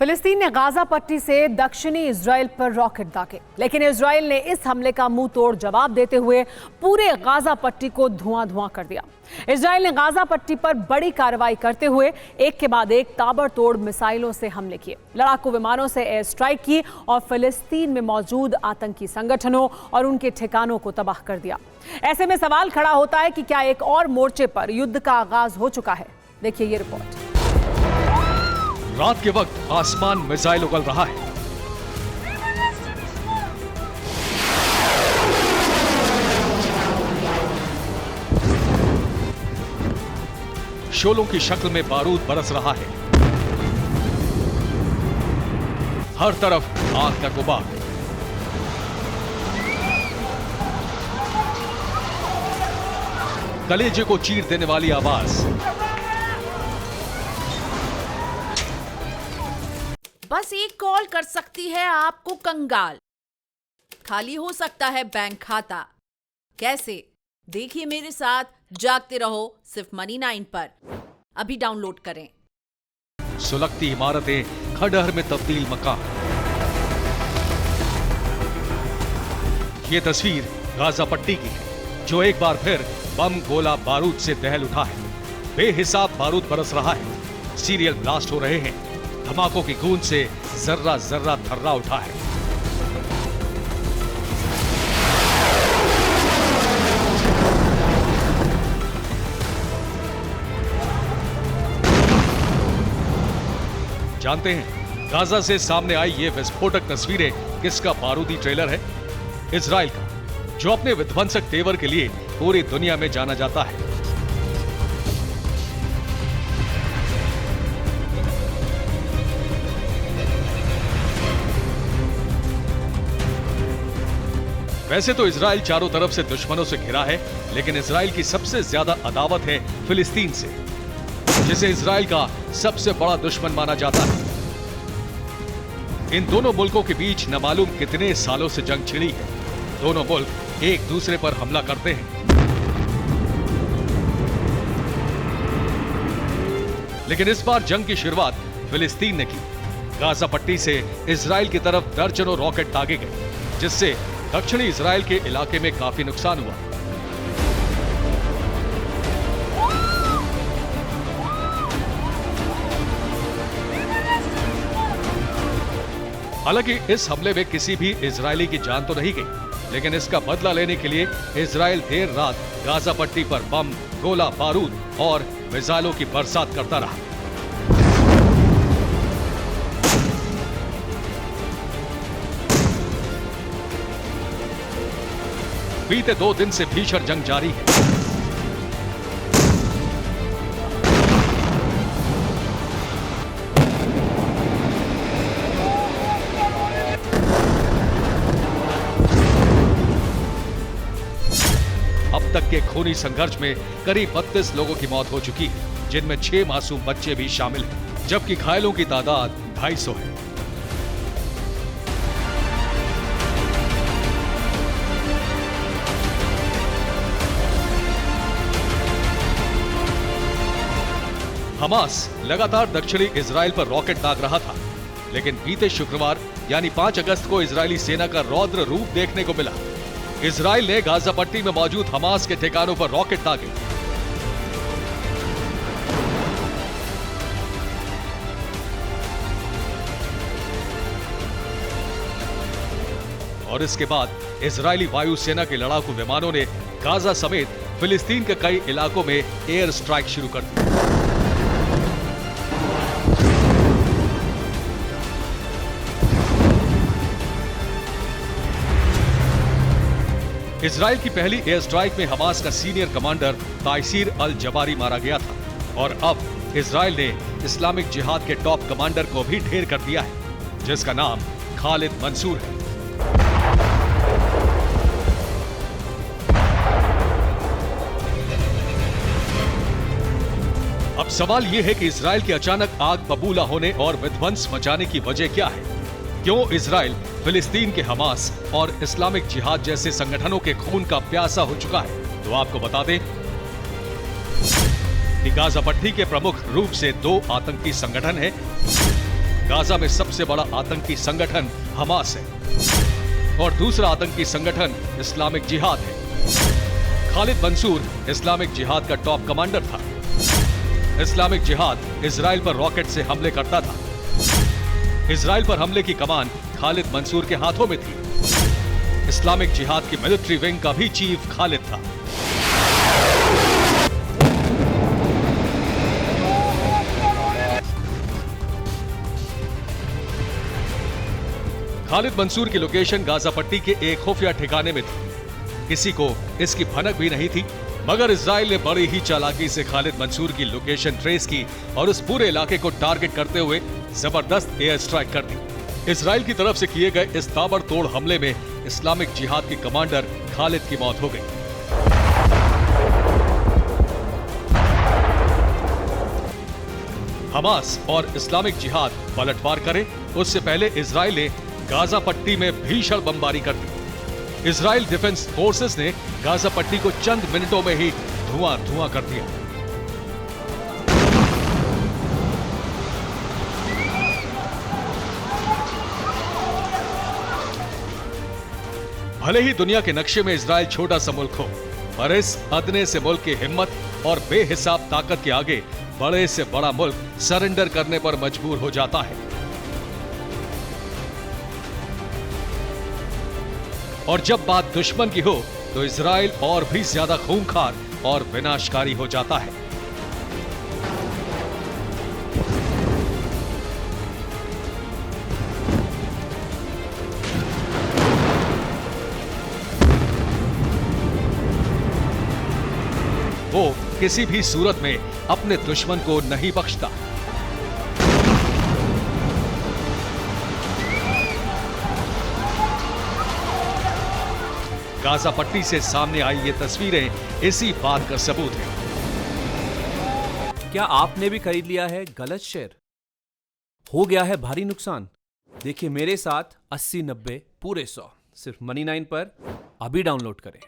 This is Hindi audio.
फिलिस्तीन ने गाजा पट्टी से दक्षिणी इजराइल पर रॉकेट दागे, लेकिन इजराइल ने इस हमले का मुंह तोड़ जवाब देते हुए पूरे गाजा पट्टी को धुआं-धुआं कर दिया। इजराइल ने गाजा पट्टी पर बड़ी कार्रवाई करते हुए एक के बाद एक ताबड़तोड़ मिसाइलों से हमले किए, लड़ाकू विमानों से एयर स्ट्राइक की और फिलिस्तीन में मौजूद आतंकी संगठनों और उनके ठिकानों को तबाह कर दिया। ऐसे में सवाल खड़ा होता है कि क्या एक और मोर्चे पर युद्ध का आगाज हो चुका है? देखिए ये रिपोर्ट। रात के वक्त आसमान मिसाइल उगल रहा है। शोलों की शक्ल में बारूद बरस रहा है। हर तरफ आग का गुबार। कलेजे को चीर देने वाली आवाज। बस एक कॉल कर सकती है आपको कंगाल। खाली हो सकता है बैंक खाता। कैसे? देखिए मेरे साथ जागते रहो सिर्फ मनी9 पर। अभी डाउनलोड करें। सुलगती इमारतें, खंडहर में तब्दील मकान। ये तस्वीर गाजा पट्टी की है, जो एक बार फिर बम गोला बारूद से दहल उठा है। बेहिसाब बारूद बरस रहा है। सीरियल ब्लास्ट हो रहे हैं। धमाकों की गूंज से जर्रा जर्रा थर्रा उठा है। जानते हैं गाजा से सामने आई ये विस्फोटक तस्वीरें किसका बारूदी ट्रेलर है? इजराइल का, जो अपने विध्वंसक तेवर के लिए पूरी दुनिया में जाना जाता है। वैसे तो इजराइल चारों तरफ से दुश्मनों से घिरा है, लेकिन इजराइल की सबसे ज्यादा अदावत है फिलिस्तीन से, जिसे इजराइल का सबसे बड़ा दुश्मन माना जाता है। इन दोनों मुल्कों के बीच न मालूम कितने सालों से जंग छिड़ी है। दोनों मुल्क एक दूसरे पर हमला करते हैं, लेकिन इस बार जंग की शुरुआत फिलिस्तीन ने की। गाजा पट्टी से इजराइल की तरफ दर्जनों रॉकेट दागे गए, जिससे दक्षिणी इजराइल के इलाके में काफी नुकसान हुआ। हालांकि इस हमले में किसी भी इजरायली की जान तो नहीं गई, लेकिन इसका बदला लेने के लिए इजराइल देर रात गाजा पट्टी पर बम, गोला बारूद और मिसाइलों की बरसात करता रहा। बीते 2 दिन से भीषण जंग जारी है। अब तक के खूनी संघर्ष में करीब 32 लोगों की मौत हो चुकी है, जिनमें 6 मासूम बच्चे भी शामिल हैं, जबकि घायलों की तादाद 250 है। हमास लगातार दक्षिणी इजराइल पर रॉकेट दाग रहा था, लेकिन बीते शुक्रवार यानी 5 अगस्त को इजरायली सेना का रौद्र रूप देखने को मिला। इजराइल ने गाजा पट्टी में मौजूद हमास के ठिकानों पर रॉकेट दागे। और इसके बाद इजरायली वायुसेना के लड़ाकू विमानों ने गाजा समेत फिलिस्तीन के कई इलाकों में एयर स्ट्राइक शुरू कर दी। इजराइल की पहली एयर स्ट्राइक में हमास का सीनियर कमांडर ताइसीर अल जबारी मारा गया था, और अब इजराइल ने इस्लामिक जिहाद के टॉप कमांडर को भी ढेर कर दिया है, जिसका नाम खालिद मंसूर है। अब सवाल यह है कि इजराइल के अचानक आग बबूला होने और विध्वंस मचाने की वजह क्या है? क्यों इजराइल फिलिस्तीन के हमास और इस्लामिक जिहाद जैसे संगठनों के खून का प्यासा हो चुका है? तो आपको बता दें कि गाजा पट्टी के प्रमुख रूप से 2 आतंकी संगठन हैं, गाजा में सबसे बड़ा आतंकी संगठन हमास है और दूसरा आतंकी संगठन इस्लामिक जिहाद है। खालिद मंसूर इस्लामिक जिहाद का टॉप कमांडर था। इस्लामिक जिहाद इजराइल पर रॉकेट से हमले करता था। इजराइल पर हमले की कमान खालिद मंसूर के हाथों में थी। इस्लामिक जिहाद की मिलिट्री विंग का भी चीफ खालिद था। खालिद मंसूर की लोकेशन गाजा पट्टी के एक खुफिया ठिकाने में थी। किसी को इसकी भनक भी नहीं थी, मगर इजराइल ने बड़ी ही चालाकी से खालिद मंसूर की लोकेशन ट्रेस की और उस पूरे इलाके को टारगेट करते हुए जबरदस्त एयर स्ट्राइक कर दी। इजराइल की तरफ से किए गए इस ताबड़तोड़ हमले में इस्लामिक जिहाद के कमांडर खालिद की मौत हो गई। हमास और इस्लामिक जिहाद पलटवार करे उससे पहले इजराइल ने गाजा पट्टी में भीषण बमबारी कर दी। इजराइल डिफेंस फोर्सेस ने गाजा पट्टी को चंद मिनटों में ही धुआं कर दिया। भले ही दुनिया के नक्शे में इजराइल छोटा सा मुल्क हो, पर इस अदने से मुल्क की हिम्मत और बेहिसाब ताकत के आगे बड़े से बड़ा मुल्क सरेंडर करने पर मजबूर हो जाता है। और जब बात दुश्मन की हो तो इजराइल और भी ज्यादा खूंखार और विनाशकारी हो जाता है। वो किसी भी सूरत में अपने दुश्मन को नहीं बख्शता। गाजा पट्टी से सामने आई ये तस्वीरें इसी बात का सबूत है। क्या आपने भी खरीद लिया है गलत शेयर? हो गया है भारी नुकसान? देखिए मेरे साथ 80-90 पूरे 100 सिर्फ Money9 पर अभी डाउनलोड करें।